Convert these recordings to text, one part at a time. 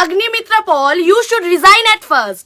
Agnimitra Paul, you should resign at first.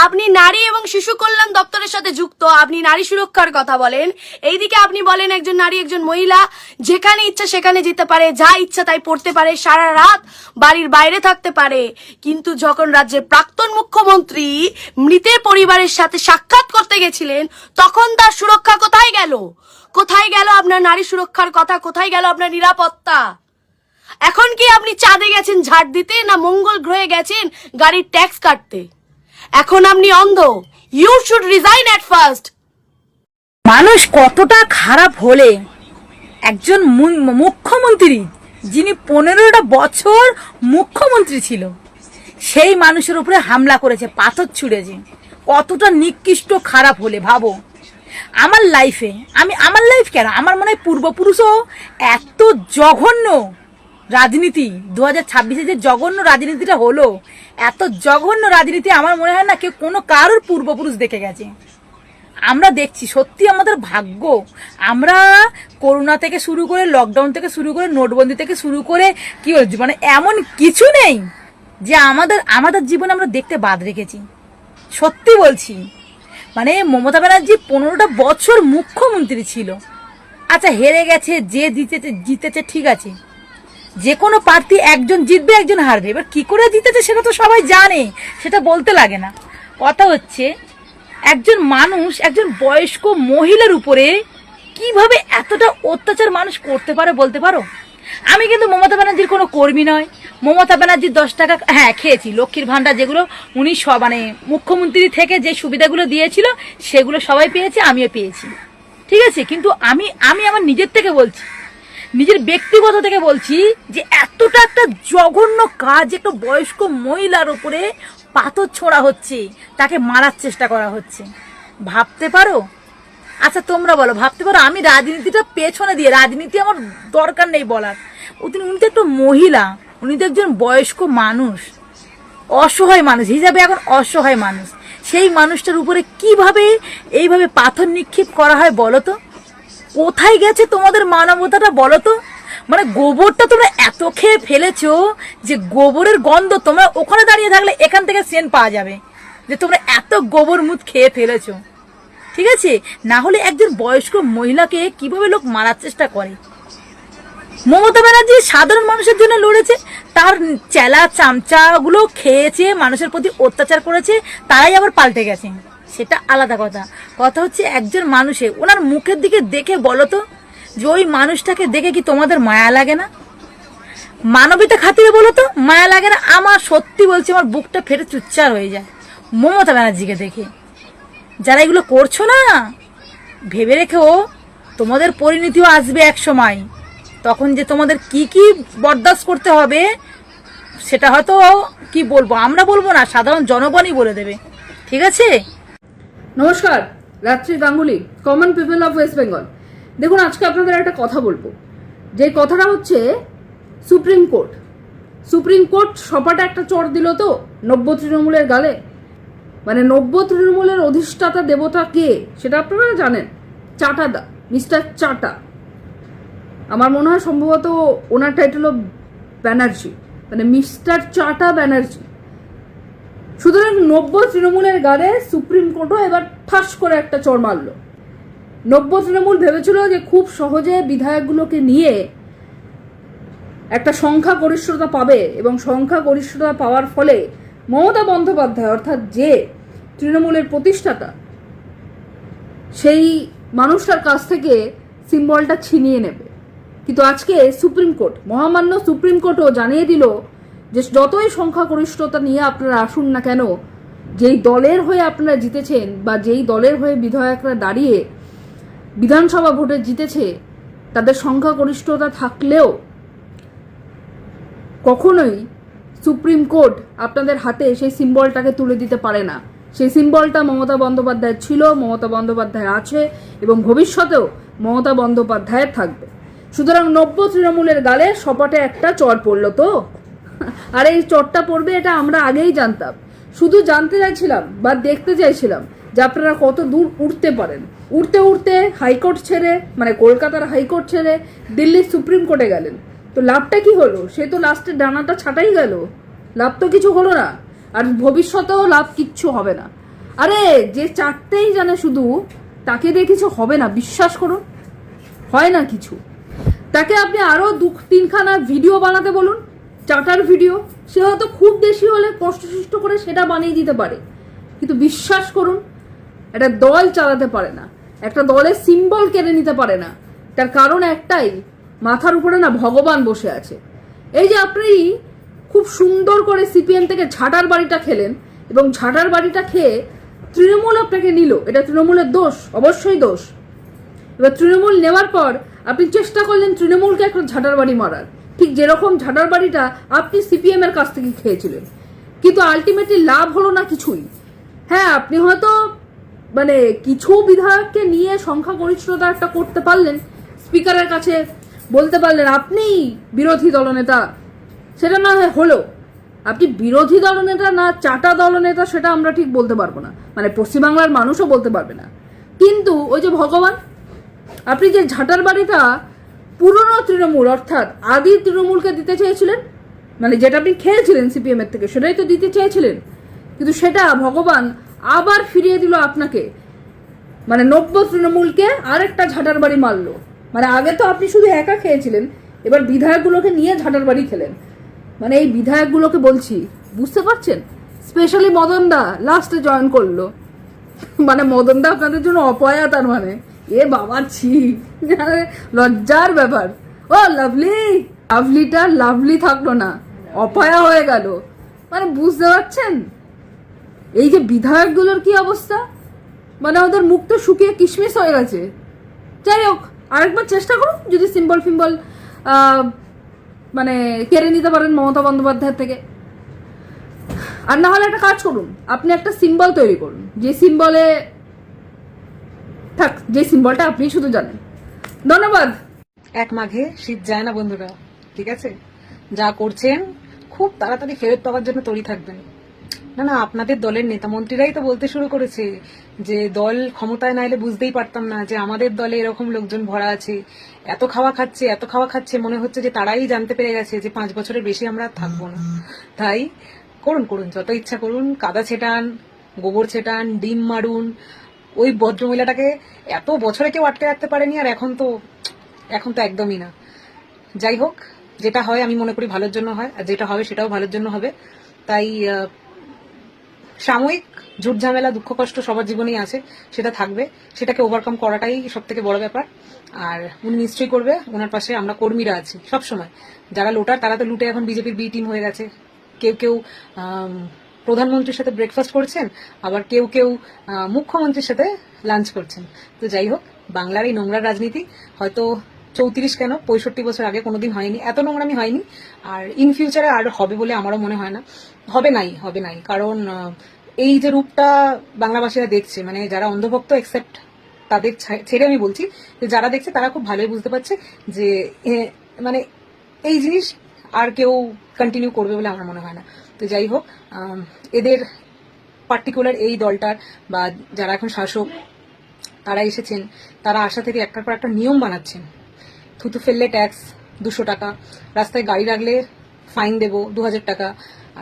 আপনি নারী এবং শিশু কল্যাণ দপ্তরের সাথে যুক্ত, আপনি নারী সুরক্ষার কথা বলেন, এইদিকে আপনি বলেন একজন নারী একজন মহিলা যেখানে ইচ্ছা সেখানে যেতে পারে, যা ইচ্ছা তাই পড়তে পারে, সারা রাত বাড়ির বাইরে থাকতে পারে। কিন্তু যখন রাজ্যের প্রাক্তন মুখ্যমন্ত্রী মৃতের পরিবারের সাথে সাক্ষাৎ করতে গেছিলেন, তখন তার সুরক্ষা কোথায় গেল? কোথায় গেল আপনার নারী সুরক্ষার কথা? কোথায় গেল আপনার নিরাপত্তা? এখন কি আপনি চাঁদে গেছেন ঝাড় দিতে, না মঙ্গল গ্রহে গেছেন গাড়ির ট্যাক্স কাটতে? এখন আপনি অন্ধ। You should resign at first. মানুষ কতটা খারাপ হলে একজন মুখ্যমন্ত্রী, যিনি 15টা বছর মুখ্যমন্ত্রী ছিল, সেই মানুষের উপরে হামলা করেছে, পাথর ছুঁড়েছে, কতটা নিকৃষ্ট খারাপ হলে ভাবো। আমার লাইফে আমার লাইফ কেন, আমার মনে হয় পূর্বপুরুষও এত জঘন্য রাজনীতি 2026-এ যে জঘন্য রাজনীতিটা হলো, এত জঘন্য রাজনীতি আমার মনে হয় না কেউ কোনো কারোর পূর্বপুরুষ দেখে গেছে। আমরা দেখছি, সত্যি আমাদের ভাগ্য। আমরা করোনা থেকে শুরু করে, লকডাউন থেকে শুরু করে, নোটবন্দি থেকে শুরু করে, কি বলছি, মানে এমন কিছু নেই যে আমাদের জীবনে আমরা দেখতে বাদ রেখেছি। সত্যি বলছি, মানে মমতা ব্যানার্জি 15টা বছর মুখ্যমন্ত্রী ছিল। আচ্ছা, হেরে গেছে, যে জিতেছে ঠিক আছে, যে কোনো প্রার্থী একজন জিতবে একজন হারবে, এবার কি করে জিতেছে সেটা তো সবাই জানে, সেটা বলতে লাগে না। কথা হচ্ছে একজন মানুষ, একজন বয়স্ক মহিলার উপরে কিভাবে এতটা অত্যাচার মানুষ করতে পারে বলতে পারো? আমি কিন্তু মমতা ব্যানার্জির কোনো কর্মী নয়। মমতা ব্যানার্জির 10 টাকা খেয়েছি, লক্ষ্মীর ভাণ্ডার যেগুলো উনি মানে মুখ্যমন্ত্রী থেকে যে সুবিধাগুলো দিয়েছিল সেগুলো সবাই পেয়েছে, আমিও পেয়েছি, ঠিক আছে। কিন্তু আমি আমার নিজের থেকে বলছি, নিজের ব্যক্তিগত থেকে বলছি যে এতটা একটা জঘন্য কাজ, একটা বয়স্ক মহিলার উপরে পাথর ছোঁড়া হচ্ছে, তাকে মারার চেষ্টা করা হচ্ছে। ভাবতে পারো? আচ্ছা তোমরা বলো, ভাবতে পারো? আমি রাজনীতিটা পেছনে দিয়ে, রাজনীতি আমার দরকার নেই বলার। উনি তো একটা মহিলা, উনি তো একজন বয়স্ক মানুষ, অসহায় মানুষ হিসাবে, এখন অসহায় মানুষ। সেই মানুষটার উপরে কিভাবে এইভাবে পাথর নিক্ষেপ করা হয় বলো তো? কোথায় গেছে তোমাদের মানবতাটা বলো তো? মানে গোবরটা তোমরা এত খেয়ে ফেলেছো যে গোবরের গন্ধ তোমরা ওখানে দাঁড়িয়ে থাকলে এখান থেকে সেন্ট পাওয়া যাবে যে তোমরা এত গোবর মুত খেয়ে ফেলেছো, ঠিক আছে। না হলে একজন বয়স্ক মহিলাকে কিভাবে লোক মারার চেষ্টা করে? মমতা ব্যানার্জি সাধারণ মানুষের জন্য লড়েছে, তার চেলা চামচাগুলো খেয়েছে, মানুষের প্রতি অত্যাচার করেছে, তারাই আবার পাল্টে গেছে, সেটা আলাদা কথা। কথা হচ্ছে একজন মানুষে ওনার মুখের দিকে দেখে বলো তো যে ওই মানুষটাকে দেখে কি তোমাদের মায়া লাগে না? মানবিতা খাতিরে বলো তো মায়া লাগে না? আমার সত্যি বলছি, আমার বুকটা ফেটে চুচ্চার হয়ে যায় মমতা ব্যানার্জিকে দেখে। যারা এগুলো করছো না, ভেবে রেখো তোমাদের পরিণতিও আসবে এক সময়, তখন যে তোমাদের কি কি বরদাস্ত করতে হবে সেটা হয়তো কি বলবো, আমরা বলবো না, সাধারণ জনগণই বলে দেবে, ঠিক আছে। নমস্কার, রাত্রি Ganguly, common people of West Bengal. দেখুন, আজকে আপনাদের একটা কথা বলবো, যে কথাটা হচ্ছে সুপ্রিম কোর্ট সপাটা একটা চড় দিল তো নব্য তৃণমূলের গালে। মানে নব্য তৃণমূলের অধিষ্ঠাতা দেবতা কে সেটা আপনারা জানেন, চাটাদা, মিস্টার চাটা। আমার মনে হয় সম্ভবত ওনার টাইটেল ব্যানার্জি, মানে মিস্টার চাটা ব্যানার্জি। সুতরাং নব্য তৃণমূলের গালে সুপ্রিম কোর্টও এবার ঠাস করে একটা চড় মারল। নব্য তৃণমূল ভেবেছিল যে খুব সহজে বিধায়কগুলোকে নিয়ে একটা সংখ্যা গরিষ্ঠতা পাবে, এবং সংখ্যা গরিষ্ঠতা পাওয়ার ফলে মমতা বন্দ্যোপাধ্যায় অর্থাৎ যে তৃণমূলের প্রতিষ্ঠাতা, সেই মানুষটার কাছ থেকে সিম্বলটা ছিনিয়ে নেবে। কিন্তু আজকে সুপ্রিম কোর্ট, মহামান্য সুপ্রিম কোর্টও জানিয়ে দিল যে যতই সংখ্যা গরিষ্ঠতা নিয়ে আপনারা আসুন না কেন, যেই দলের হয়ে আপনারা জিতেছেন বা যেই দলের হয়ে বিধায়করা দাঁড়িয়ে বিধানসভা ভোটে জিতেছে, তাদের সংখ্যা গরিষ্ঠতা থাকলেও কখনোই সুপ্রিম কোর্ট আপনাদের হাতে সেই সিম্বলটাকে তুলে দিতে পারে না। সেই সিম্বলটা মমতা বন্দ্যোপাধ্যায়ের ছিল, মমতা বন্দ্যোপাধ্যায় আছে, এবং ভবিষ্যতেও মমতা বন্দ্যোপাধ্যায়ের থাকবে। সুতরাং নব্য তৃণমূলের গালে সপাটে একটা চড় পড়লো তো। আর এই চড়টা পড়বে এটা আমরা আগেই জানতাম, শুধু জানতে চাইছিলাম বা দেখতে চাইছিলাম যে আপনারা কত দূর উঠতে পারেন। উঠতে উঠতে হাইকোর্ট ছেড়ে, মানে কলকাতার হাইকোর্ট ছেড়ে দিল্লির সুপ্রিম কোর্টে গেলেন, তো লাভটা কি হলো? সে তো লাস্টে ডানাটা ছাটাই গেল। লাভ তো কিছু হলো না, আর ভবিষ্যতেও লাভ কিচ্ছু হবে না। আরে যে চাটতেই জানে শুধু, তাকে দিয়ে কিছু হবে না, বিশ্বাস করুন, হয় না কিছু। তাকে আপনি আরো 2-3খানা ভিডিও বানাতে বলুন, চাটার ভিডিও, সে হয়তো খুব বেশি হলে কষ্ট করে সেটা বানিয়ে দিতে পারে, কিন্তু বিশ্বাস করুন একটা দল চালাতে পারে না, একটা দলের সিম্বল কেড়ে নিতে পারে না। তার কারণ একটাই, মাথার উপরে না ভগবান বসে আছে। এই যে আপনি খুব সুন্দর করে সিপিএম থেকে ঝাঁটার বাড়িটা খেলেন, এবং ঝাঁটার বাড়িটা খেয়ে তৃণমূল আপনাকে নিল, এটা তৃণমূলের দোষ, অবশ্যই দোষ। এবার তৃণমূল নেওয়ার পর আপনি চেষ্টা করলেন তৃণমূলকে একটা ঝাঁটার বাড়ি মারার, ঠিক যেরকম ঝাঁটার বাড়িটা আপনি সিপিএম এর কাছ থেকে খেয়েছিলেন, কিন্তু আলটিমেটলি লাভ হলো না কিছুই। হ্যাঁ, আপনি হয়তো মানে কিছু বিধায়ককে নিয়ে সংখ্যাগরিষ্ঠতা একটা করতে পারলেন, স্পিকারের কাছে বলতে পারলেন আপনি বিরোধী দলনেতা, সেটা না হয় হলো। আপনি বিরোধী দলনেতা না চাটা দলনেতা সেটা আমরা ঠিক বলতে পারবো না, মানে পশ্চিমবাংলার মানুষও বলতে পারবে না। কিন্তু ওই যে ভগবান, আপনি যে ঝাঁটার বাড়িটা পুরনো তৃণমূল অর্থাৎ আদি তৃণমূলকে দিতে চেয়েছিলেন, মানে যেটা আপনি খেয়েছিলেন সিপিএম এর থেকে, সেটাই তো দিতে চেয়েছিলেন, কিন্তু সেটা ভগবান আবার ফিরিয়ে দিল আপনাকে, মানে নব্য তৃণমূলকে আরেকটা ঝাঁটার বাড়ি মারলো। মানে আগে তো আপনি শুধু একা খেয়েছিলেন, এবার বিধায়কগুলোকে নিয়ে ঝাঁটার বাড়ি খেলেন। মানে এই বিধায়কগুলোকে বলছি, বুঝতে পারছেন? স্পেশালি মদনদা লাস্টে জয়েন করলো, মানে মদনদা আপনাদের জন্য অপয়া, তার মানে এ বাবা ছি, লজ্জার ব্যাপার। ও লাভলি, লাভলিটা লাভলি থাকলো না, অপয়া হয়ে গেল। মানে বুঝতে পারছেন এই যে বিধায়কগুলোর কি অবস্থা, মানে ওদের মুখ তো শুকিয়ে কিশমিশ হয়ে গেছে। যাই হোক, আরেকবার চেষ্টা করুন যদি সিম্বল ফিম্বল মানে কেড়ে নিতে পারেন মমতা বন্দ্যোপাধ্যায়ের থেকে। আর না হলে একটা কাজ করুন, আপনি একটা সিম্বল তৈরি করুন, যে সিম্বলে থাক, যে সিম্বলটা আপনি শুধু জানেন। ধন্যবাদ। এক মাঘে শীত যায় না বন্ধুরা, ঠিক আছে? যা করছেন খুব তাড়াতাড়ি ফেরত পাওয়ার জন্য তৈরি থাকবেন। না না, আপনাদের দলের নেতা মন্ত্রীরাই তো বলতে শুরু করেছে যে দল ক্ষমতায় না এলে বুঝতেই পারতাম না যে আমাদের দলে এরকম লোকজন ভরা আছে, এত খাওয়া খাচ্ছে, মনে হচ্ছে যে তারাই জানতে পেরে গেছে যে 5 বছরের বেশি আমরা থাকবো না। তাই করুন যত ইচ্ছা করুন, কাদা ছেটান, গোবর ছেটান, ডিম মারুন। ওই ভদ্রমহিলাটাকে এত বছরে কেউ আটকে রাখতে পারেনি, আর এখন তো একদমই না। যাই হোক, যেটা হয় আমি মনে করি ভালোর জন্য হয়, আর যেটা হবে সেটাও ভালোর জন্য হবে। তাই সাময়িক ঝুট ঝামেলা দুঃখ কষ্ট সবার জীবনেই আছে, সেটা থাকবে, সেটাকে ওভারকাম করাটাই সব থেকে বড় ব্যাপার। আর উনি নিশ্চয়ই করবে, ওনার পাশে আমরা কর্মীরা আছি সবসময়। যারা লোটার তারা তো লুটে এখন বিজেপির বি টিম হয়ে গেছে। কেউ প্রধানমন্ত্রীর সাথে ব্রেকফাস্ট করছেন, আবার কেউ মুখ্যমন্ত্রীর সাথে লাঞ্চ করছেন। তো যাই হোক, বাংলার এই নোংরা রাজনীতি হয়তো 34 কেন 65 বছর আগে কোনোদিন হয়নি, এত নোংরামি হয়নি, আর ইন ফিউচারে আর হবে বলে আমারও মনে হয় না। হবে নাই, কারণ এই যে রূপটা বাংলাবাসীরা দেখছে, মানে যারা অন্ধভক্ত এক্সেপ্ট তাদের ছেড়ে আমি বলছি, যে যারা দেখছে তারা খুব ভালোই বুঝতে পারছে যে মানে এই জিনিস আর কেউ কন্টিনিউ করবে বলে আমার মনে হয় না। তো যাই হোক, এদের পার্টিকুলার এই দলটার বা যারা এখন শাসক তারা এসেছেন, তারা আশা থেকে একটার পর একটা নিয়ম বানাচ্ছেন। থুতু ফেললে ট্যাক্স 200 টাকা, রাস্তায় গাড়ি রাখলে ফাইন দেবো 2000 টাকা,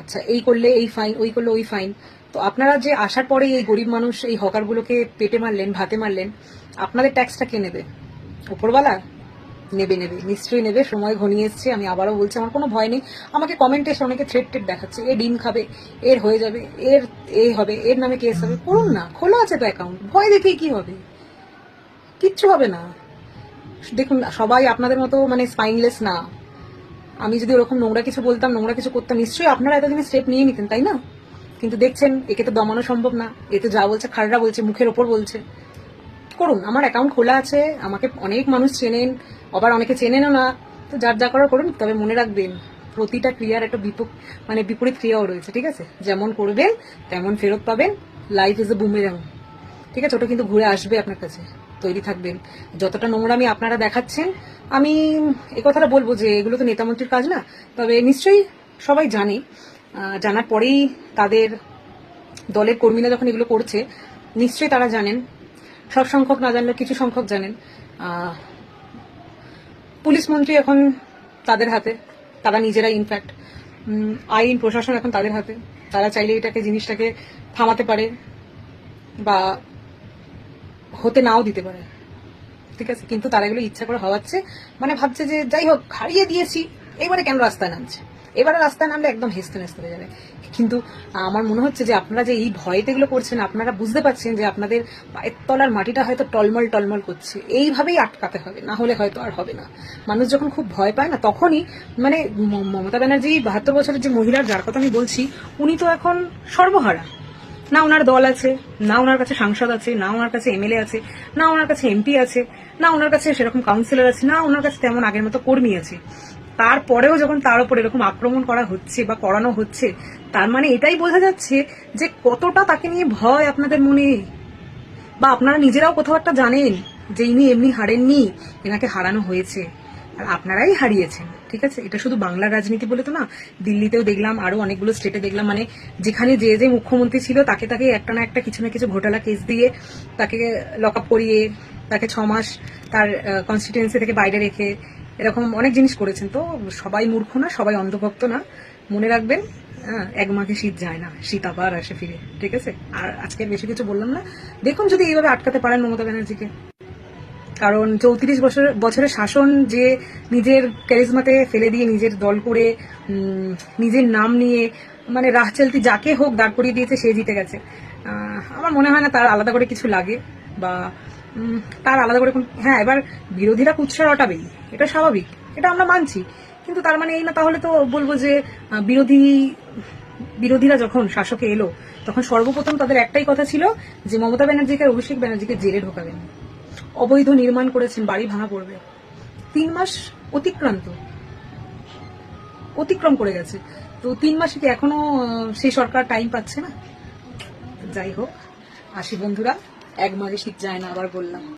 আচ্ছা এই করলে এই ফাইন, ওই করলে ওই ফাইন। তো আপনারা যে আসার পরে এই গরিব মানুষ, এই হকারগুলোকে পেটে মারলেন, ভাতে মারলেন, আপনাদের ট্যাক্সটা কে নেবে? উপরওয়ালা নেবে, নিশ্চয়ই নেবে। সময় ঘনিয়ে এসছে, আমি আবারও বলছি, আমার কোনো ভয় নেই। আমাকে কমেন্টে এসে অনেকে থ্রেট দেখাচ্ছে, এ ডিম খাবে, এর হয়ে যাবে, এর এই হবে, এর নামে কেস হবে। করুন না, খোলা আছে তো অ্যাকাউন্ট, ভয় দেখে কি হবে? কিচ্ছু হবে না। দেখুন, সবাই আপনাদের মতো মানে স্পাইনলেস না। আমি যদি ওরকম নোংরা কিছু বলতাম, নোংরা কিছু করতাম, নিশ্চয়ই আপনারা এতদিনে স্টেপ নিয়ে নিতেন, তাই না? কিন্তু দেখছেন, একে তো দমানো সম্ভব না। এ তো যা বলছে খাররা বলছে, মুখের ওপর বলছে। করুন, আমার অ্যাকাউন্ট খোলা আছে, আমাকে অনেক মানুষ চেনেন, আবার অনেকে চেনেনও না। তো যার যা করার করুন, তবে মনে রাখবেন প্রতিটা ক্রিয়ার একটা বিপরীত ক্রিয়াও রয়েছে, ঠিক আছে? যেমন করবেন তেমন ফেরত পাবেন। লাইফ ইজ এ বুমেরাং, ঠিক আছে? ওটা কিন্তু ঘুরে আসবে আপনার কাছে, তৈরি থাকবেন। যতটা নোংরামি আপনারা দেখাচ্ছেন, আমি এই কথাটা বলবো যে এগুলো তো নেতামন্ত্রীর কাজ না, তবে নিশ্চয়ই সবাই জানে। জানার পরেই তাদের দলের কর্মীরা যখন এগুলো করছে, নিশ্চয়ই তারা জানেন। সব সংখ্যক না জানলে কিছু সংখ্যক জানেন। পুলিশ মন্ত্রী এখন তাদের হাতে, তারা নিজেরাই ইনফ্যাক্ট আইন প্রশাসন এখন তাদের হাতে, তারা চাইলে এটাকে জিনিসটাকে থামাতে পারে বা হতে নাও দিতে পারে, ঠিক আছে, কিন্তু তারা এগুলো ইচ্ছা করে হওয়াচ্ছে, মানে ভাবছে যে যাই হোক হারিয়ে দিয়েছি, এবারে কেন রাস্তায় নামছে, এবারে রাস্তায় নামলে একদম হেসতে নেস্তে হয়ে যাবে। কিন্তু আমার মনে হচ্ছে যে আপনারা যে এই ভয়তে এগুলো করছেন, আপনারা বুঝতে পারছেন যে আপনাদের পায়ের তলার মাটিটা হয়তো টলমল টলমল করছে, এইভাবেই আটকাতে হবে, না হলে হয়তো আর হবে না। মানুষ যখন খুব ভয় পায় না, তখনই মানে মমতা ব্যানার্জি 72 বছরের যে মহিলার যার কথা আমি বলছি, উনি তো এখন সর্বহারা, না ওনার দল আছে, না ওনার কাছে সাংসদ আছে, না ওনার কাছে এমএলএ আছে, না ওনার কাছে এমপি আছে, না ওনার কাছে সেরকম কাউন্সিলর আছে, না ওনার কাছে তেমন আগের মতো কর্মী আছে। তারপরেও যখন তার উপর এরকম আক্রমণ করা হচ্ছে বা করানো হচ্ছে, তার মানে এটাই বোঝা যাচ্ছে যে কতটা তাকে নিয়ে ভয় আপনাদের মনে, বা আপনারা নিজেরাও কোথাও একটা জানেন যে ইনি এমনি হারেননি, এনাকে হারানো হয়েছে আর আপনারাই হারিয়েছেন, ঠিক আছে। এটা শুধু বাংলার রাজনীতি বলে তো না, দিল্লিতেও দেখলাম, আরো অনেকগুলো স্টেটে দেখলাম, মানে যেখানে যে যে মুখ্যমন্ত্রী ছিল তাকে তাকে একটা না একটা কিছু না কিছু ঘোটালা কেস দিয়ে তাকে লক আপ করিয়ে তাকে 6 মাস তার কনস্টিটিউয়েন্সি থেকে বাইরে রেখে এরকম অনেক জিনিস করেছেন। তো সবাই মূর্খ না, সবাই অন্ধভক্ত না, মনে রাখবেন, এক মাঘে শীত যায় না, শীত আবার আসে ফিরে, ঠিক আছে। আর আজকে বেশি কিছু বললাম না, দেখুন যদি এইভাবে আটকাতে পারেন মমতা ব্যানার্জিকে, কারণ 34 বছরের শাসন যে নিজের ক্যারিজমাতে ফেলে দিয়ে নিজের দল করে নিজের নাম নিয়ে মানে রাহ চলতি যাকে হোক দাঁড় করিয়ে দিয়েছে, সে জিতে গেছে। আমার মনে হয় না তার আলাদা করে কিছু লাগে বা তার আলাদা করে হ্যাঁ, এবার বিরোধীরা কুৎসা রটাবেই, এটা স্বাভাবিক, এটা আমরা মানছি, কিন্তু তার মানে এই না তাহলে তো বলবো যে বিরোধীরা যখন শাসকে এলো তখন সর্বপ্রথম তাদের একটাই কথা ছিল যে মমতা ব্যানার্জিকে আর অভিষেক ব্যানার্জিকে জেলে ঢোকাবেন, অবৈধ নির্মাণ করেছেন, বাড়ি ভাঙা পড়বে। 3 মাস অতিক্রম করে গেছে, তো 3 মাসে কি এখনো সেই সরকার টাইম পাচ্ছে না? যাই হোক, আসি বন্ধুরা, এক মাঘে শীত যায় না, আবার বললাম।